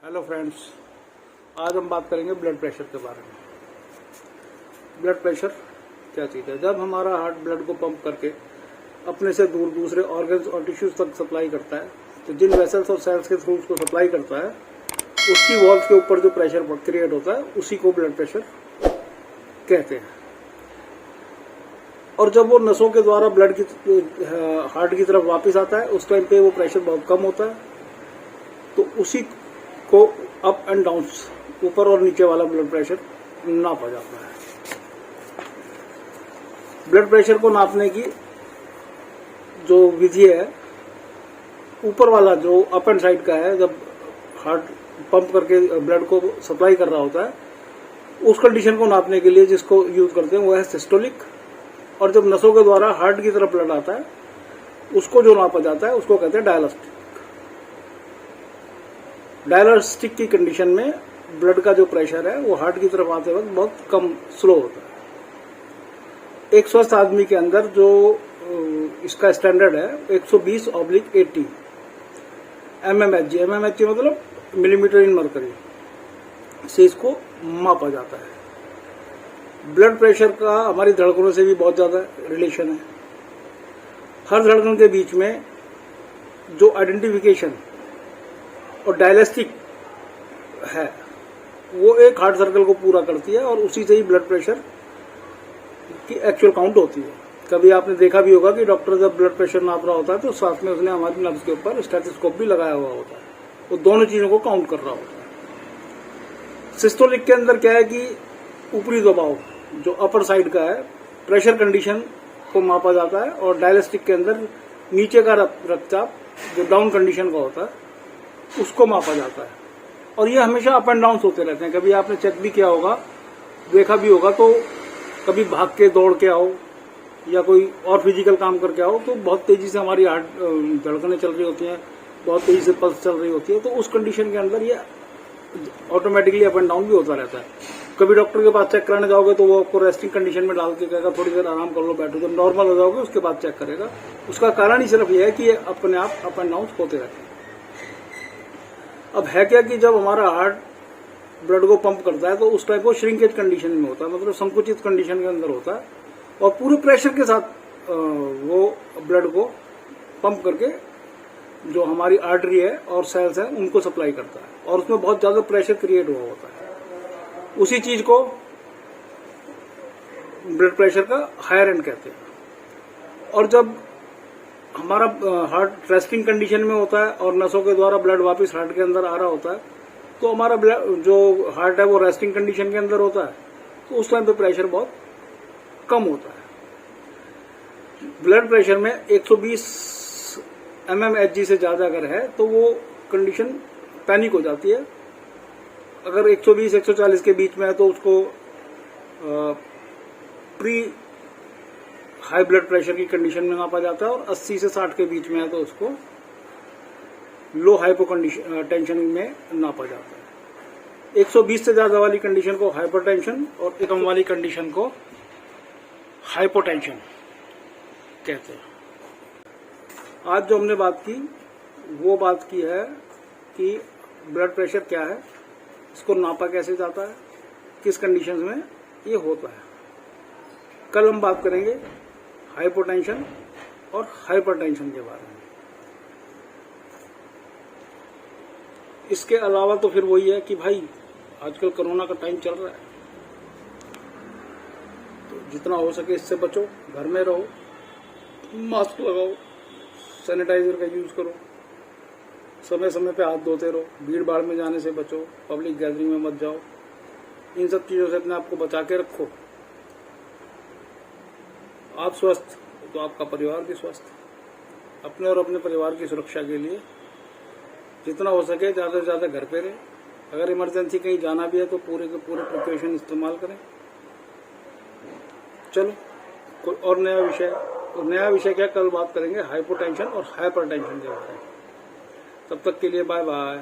Hello friends, आज हम बात करेंगे ब्लड प्रेशर के बारे में। ब्लड प्रेशर क्या चीज़ है? जब हमारा हार्ट ब्लड को पंप करके अपने से दूर दूसरे ऑर्गन्स और टिश्यूज तक सप्लाई करता है, तो जिन वेसल्स और सेल्स के थ्रू उसको सप्लाई करता है, उसकी वॉल्स के ऊपर जो प्रेशर क्रिएट होता है उसी को ब्लड प्रेशर कहते हैं। और जब वो नसों के द्वारा ब्लड की हार्ट की तरफ वापस आता है, उस टाइम पे वो प्रेशर बहुत कम होता है, तो उसी को अप एंड डाउन, ऊपर और नीचे वाला ब्लड प्रेशर नापा जाता है। ब्लड प्रेशर को नापने की जो विधि है, ऊपर वाला जो अप एंड साइड का है, जब हार्ट पंप करके ब्लड को सप्लाई कर रहा होता है, उस कंडीशन को नापने के लिए जिसको यूज करते हैं वो है सिस्टोलिक। और जब नसों के द्वारा हार्ट की तरफ ब्लड आता है, उसको जो नापा जाता है उसको कहते हैं डायलिस्टिक। डायलिस्टिक की कंडीशन में ब्लड का जो प्रेशर है वो हार्ट की तरफ आते वक्त बहुत कम, स्लो होता है। एक स्वस्थ आदमी के अंदर जो इसका स्टैंडर्ड है 120/80 mmHg। mmHg मतलब मिलीमीटर इन मरकरी से इसको मापा जाता है। ब्लड प्रेशर का हमारी धड़कनों से भी बहुत ज्यादा रिलेशन है। हर धड़कन के बीच में जो आइडेंटिफिकेशन और डायलिस्टिक है वो एक हार्ट सर्कल को पूरा करती है, और उसी से ही ब्लड प्रेशर की एक्चुअल काउंट होती है। कभी आपने देखा भी होगा कि डॉक्टर जब ब्लड प्रेशर नाप रहा होता है तो साथ में उसने हमारी नब्ज के ऊपर स्टेथोस्कोप भी लगाया हुआ होता है, वो दोनों चीजों को काउंट कर रहा होता है। सिस्टोलिक के अंदर क्या है कि ऊपरी दबाव जो अपर साइड का है, प्रेशर कंडीशन को मापा जाता है, और डायलिस्टिक के अंदर नीचे का रक्तचाप जो डाउन कंडीशन का होता है उसको मापा जाता है। और ये हमेशा अप एंड डाउन होते रहते हैं। कभी आपने चेक भी किया होगा, देखा भी होगा, तो कभी भाग के दौड़ के आओ या कोई और फिजिकल काम करके आओ तो बहुत तेजी से हमारी हार्ट धड़कनें चल रही होती हैं, बहुत तेजी से पल्स चल रही होती है, तो उस कंडीशन के अंदर ये ऑटोमेटिकली अप एंड डाउन भी होता रहता है। कभी डॉक्टर के पास चेक कराने जाओगे तो वो आपको रेस्टिंग कंडीशन में डाल के कहेगा थोड़ी देर आराम कर लो, बैठो, जब नॉर्मल हो जाओगे उसके बाद चेक करेगा। उसका कारण ही सिर्फ यह है कि ये अपने आप अप एंड डाउन होते रहते हैं। अब है क्या कि जब हमारा हार्ट ब्लड को पंप करता है तो उस टाइप वो श्रिंकेज कंडीशन में होता है, मतलब संकुचित कंडीशन के अंदर होता है, और पूरे प्रेशर के साथ वो ब्लड को पंप करके जो हमारी आर्टरी है और सेल्स है उनको सप्लाई करता है, और उसमें बहुत ज्यादा प्रेशर क्रिएट हुआ होता है। उसी चीज को ब्लड प्रेशर का हायर एंड कहते हैं। और जब हमारा हार्ट रेस्टिंग कंडीशन में होता है और नसों के द्वारा ब्लड वापस हार्ट के अंदर आ रहा होता है, तो हमारा जो हार्ट है वो रेस्टिंग कंडीशन के अंदर होता है, तो उस टाइम पे प्रेशर बहुत कम होता है। ब्लड प्रेशर में 120 mmHg से ज्यादा अगर है तो वो कंडीशन पैनिक हो जाती है। अगर 120-140 के बीच में है तो उसको प्री हाई ब्लड प्रेशर की कंडीशन में नापा जाता है, और 80 से 60 के बीच में है तो उसको लो हाइपोटेंशन में नापा जाता है। 120 से ज्यादा वाली कंडीशन को हाइपरटेंशन और कम वाली कंडीशन को हाइपोटेंशन कहते हैं। आज जो हमने बात की वो बात की है कि ब्लड प्रेशर क्या है, इसको नापा कैसे जाता है, किस कंडीशन में ये होता है। कल हम बात करेंगे हाइपोटेंशन और हाइपरटेंशन के बारे में। इसके अलावा तो फिर वही है कि भाई आजकल कोरोना का टाइम चल रहा है, तो जितना हो सके इससे बचो, घर में रहो, मास्क लगाओ, सैनिटाइजर का यूज करो, समय समय पे हाथ धोते रहो, भीड़ भाड़ में जाने से बचो, पब्लिक गैदरिंग में मत जाओ। इन सब चीजों से अपने आप को बचा के रखो। आप स्वस्थ तो आपका परिवार भी स्वस्थ। अपने और अपने परिवार की सुरक्षा के लिए जितना हो सके ज्यादा से ज्यादा घर पे रहे। अगर इमरजेंसी कहीं जाना भी है तो पूरे के पूरे प्रिकॉशन इस्तेमाल करें। चलो कोई और नया विषय, और नया विषय क्या, कल बात करेंगे हाइपोटेंशन और हाइपरटेंशन के बारे में। तब तक के लिए बाय बाय।